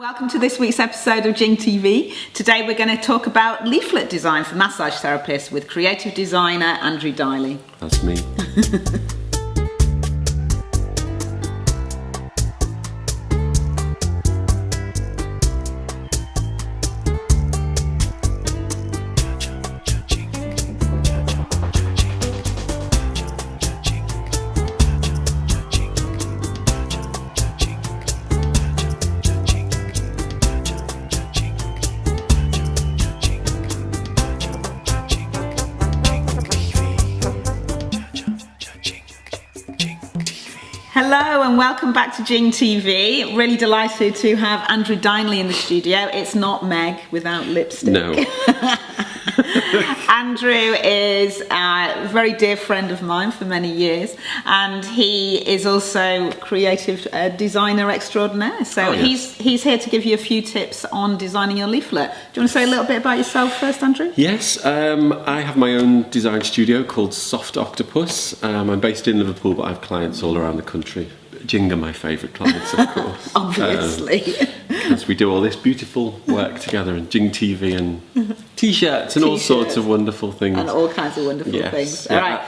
Welcome to this week's episode of Jing TV. Today we're going to talk about leaflet design for massage therapists with creative designer Andrew Diley. That's me. Hello and welcome back to Jing TV. Really delighted to have Andrew Diley in the studio. It's not Meg without lipstick. No. Andrew is a very dear friend of mine for many years, and he is also creative designer extraordinaire. So he's here to give you a few tips on designing your leaflet. Do you want to say a little bit about yourself first, Andrew? Yes, I have my own design studio called Soft Octopus. I'm based in Liverpool, but I have clients all around the country. Jing are my favourite clients, of course. Obviously. Because we do all this beautiful work together, and Jing TV and t-shirts and all sorts of wonderful things. And all kinds of wonderful things. Yeah. All right.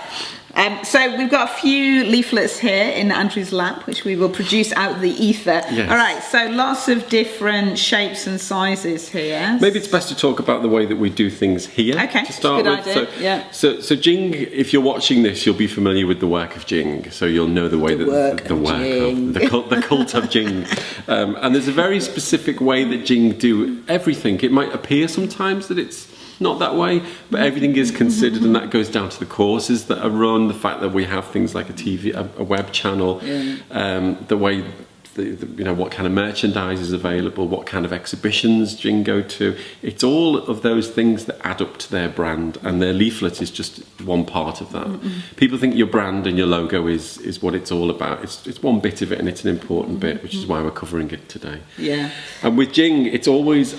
So we've got a few leaflets here in Andrew's lap, which we will produce out of the ether. Yes. All right, so lots of different shapes and sizes here. Maybe it's best to talk about the way that we do things here Okay, to start good with. idea. So Jing, if you're watching this, you'll be familiar with the work of Jing, so you'll know the way the cult of Jing. And there's a very specific way that Jing do everything. It might appear sometimes that it's not that way, but everything is considered, and that goes down to the courses that are run, the fact that we have things like a TV, a web channel, the way, what kind of merchandise is available, what kind of exhibitions Jing go to. It's all of those things that add up to their brand, and their leaflet is just one part of that. People think your brand and your logo is what it's all about. It's one bit of it, and it's an important bit, which is why we're covering it today. Yeah. And with Jing, it's always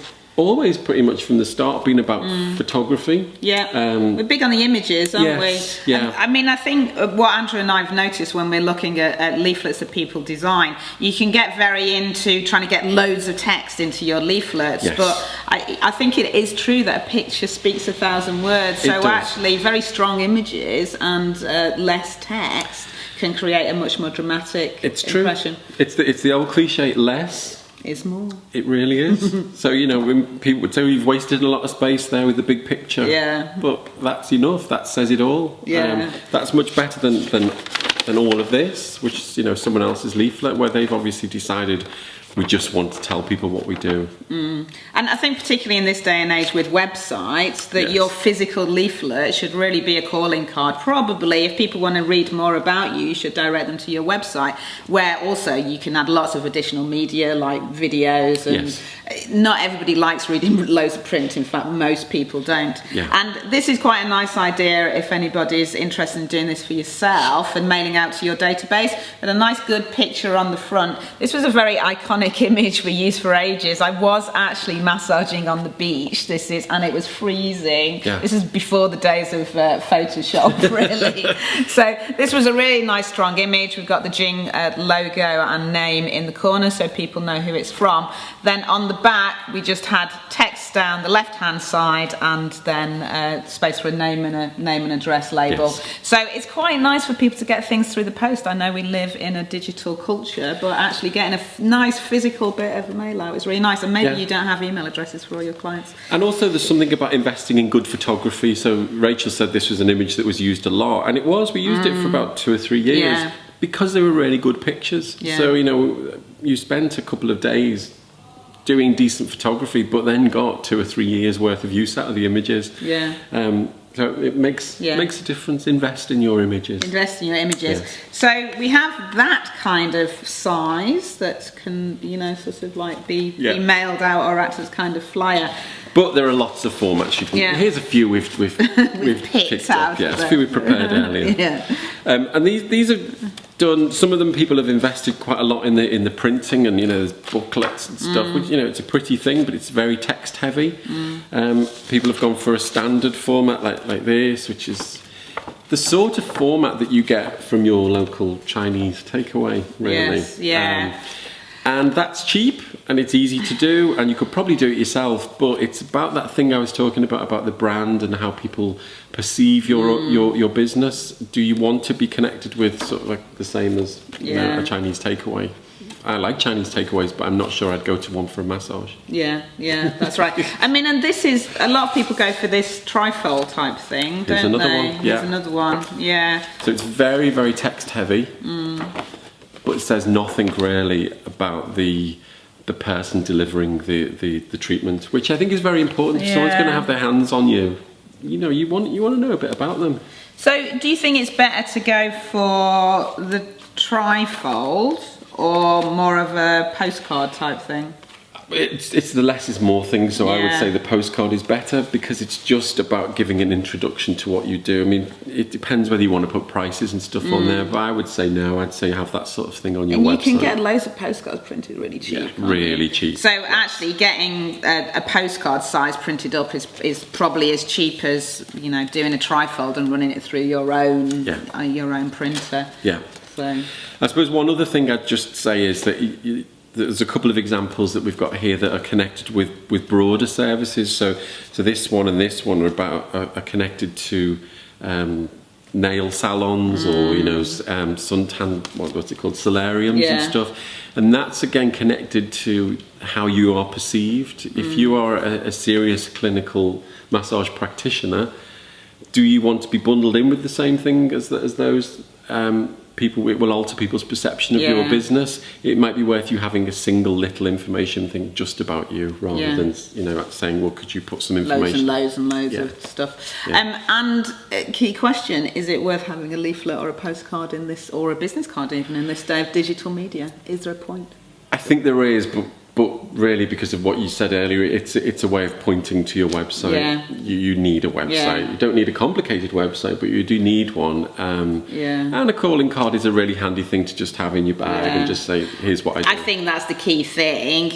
pretty much from the start been about photography. Yeah, we're big on the images, aren't we? Yeah. And, I mean, I think what Andrew and I have noticed when we're looking at leaflets that people design, you can get very into trying to get loads of text into your leaflets, but I think it is true that a picture speaks 1,000 words. So actually, very strong images and less text can create a much more dramatic impression. It's the old cliche, less is more. It really is. So, when people would say, you've wasted a lot of space there with the big picture. Yeah. But that's enough. That says it all. Yeah. That's much better than all of this, which is, someone else's leaflet, where they've obviously decided we just want to tell people what we do. And I think particularly in this day and age with websites, that your physical leaflet should really be a calling card. Probably, if people want to read more about you should direct them to your website, where also you can add lots of additional media like videos. And not everybody likes reading loads of print. In fact, most people don't. And this is quite a nice idea if anybody's interested in doing this for yourself and mailing out to your database. But a nice good picture on the front. This was a very iconic image we used for ages. I was actually massaging on the beach, and it was freezing. This is before the days of Photoshop, really. So this was a really nice strong image. We've got the Jing logo and name in the corner so people know who it's from. Then on the back we just had text down the left hand side, and then space for a name and address label. So it's quite nice for people to get things through the post. I know we live in a digital culture, but actually getting a nice physical bit of a mail out is really nice. And maybe you don't have email addresses for all your clients. And also there's something about investing in good photography. So Rachel said this was an image that was used a lot, and it was. We used it for about 2 or 3 years because they were really good pictures. So you spent a couple of days doing decent photography, but then got 2 or 3 years worth of use out of the images. So it makes a difference. Invest in your images. Invest in your images. So we have that kind of size that can, sort of like be mailed out or act as kind of flyer. But there are lots of formats you can. Here's a few we've picked up. A few we prepared earlier. And these are done. Some of them people have invested quite a lot in the printing, and there's booklets and stuff. Which it's a pretty thing, but it's very text heavy. People have gone for a standard format like this, which is the sort of format that you get from your local Chinese takeaway. Really. Yes. Yeah. And that's cheap. and it's easy to do, and you could probably do it yourself, but it's about that thing I was talking about the brand and how people perceive your business. Do you want to be connected with sort of like the same as a Chinese takeaway? I like Chinese takeaways, but I'm not sure I'd go to one for a massage. Yeah, that's right. I mean, and this is, a lot of people go for this trifold type thing, don't they? Here's another one. Here's another one, yeah. So it's very, very text heavy, but it says nothing really about the person delivering the treatment, which I think is very important. If someone's going to have their hands on you, you want to know a bit about them. So do you think it's better to go for the trifold or more of a postcard type thing? It's the less is more thing, so I would say the postcard is better because it's just about giving an introduction to what you do. I mean, it depends whether you want to put prices and stuff on there, but I would say no. I'd say have that sort of thing on your website. And you can get loads of postcards printed really cheap. Yeah, really cheap. So actually getting a postcard size printed up is probably as cheap as doing a trifold and running it through your own printer. Yeah. So I suppose one other thing I'd just say is that there's a couple of examples that we've got here that are connected with broader services. So this one and this one are connected to nail salons or suntan, what's it called, solariums and stuff. And that's again connected to how you are perceived. If you are a serious clinical massage practitioner, do you want to be bundled in with the same thing as those people? It will alter people's perception of your business. It might be worth you having a single little information thing just about you rather than saying, well, could you put some information, loads and loads of stuff. And key question, is it worth having a leaflet or a postcard in this, or a business card even in this day of digital media? Is there a point? I think there is, but really, because of what you said earlier, it's a way of pointing to your website. Yeah. You need a website. Yeah. You don't need a complicated website, but you do need one. And a calling card is a really handy thing to just have in your bag and just say, here's what I do. I think that's the key thing.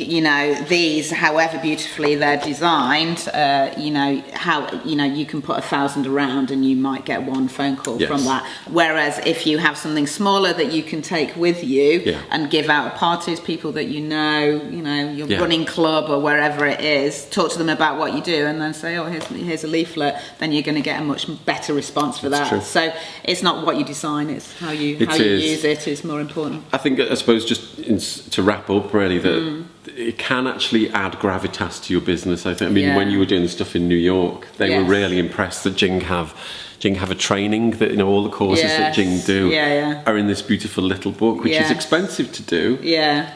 These, however beautifully they're designed, you can put 1,000 around and you might get one phone call from that. Whereas if you have something smaller that you can take with you and give out at parties, people that your running club or wherever it is, talk to them about what you do and then say, oh, here's a leaflet, then you're going to get a much better response for that. True. So it's not what you design, it's how you use it is more important. I suppose just to wrap up really, that it can actually add gravitas to your business. When you were doing the stuff in New York, they were really impressed that Jing have a training that all the courses that Jing do are in this beautiful little book, which is expensive to do. Yeah.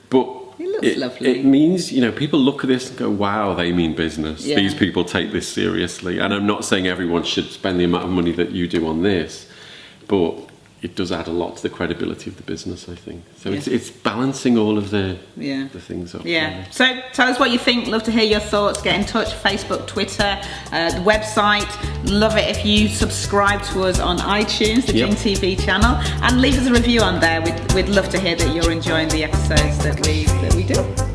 But it looks lovely. It means, people look at this and go, wow, they mean business. Yeah. These people take this seriously. And I'm not saying everyone should spend the amount of money that you do on this, but it does add a lot to the credibility of the business, I think. So it's balancing all of the things up. Yeah. Really. So tell us what you think. Love to hear your thoughts. Get in touch. Facebook, Twitter, the website. Love it if you subscribe to us on iTunes, the Jing TV channel, and leave us a review on there. We'd love to hear that you're enjoying the episodes that we do.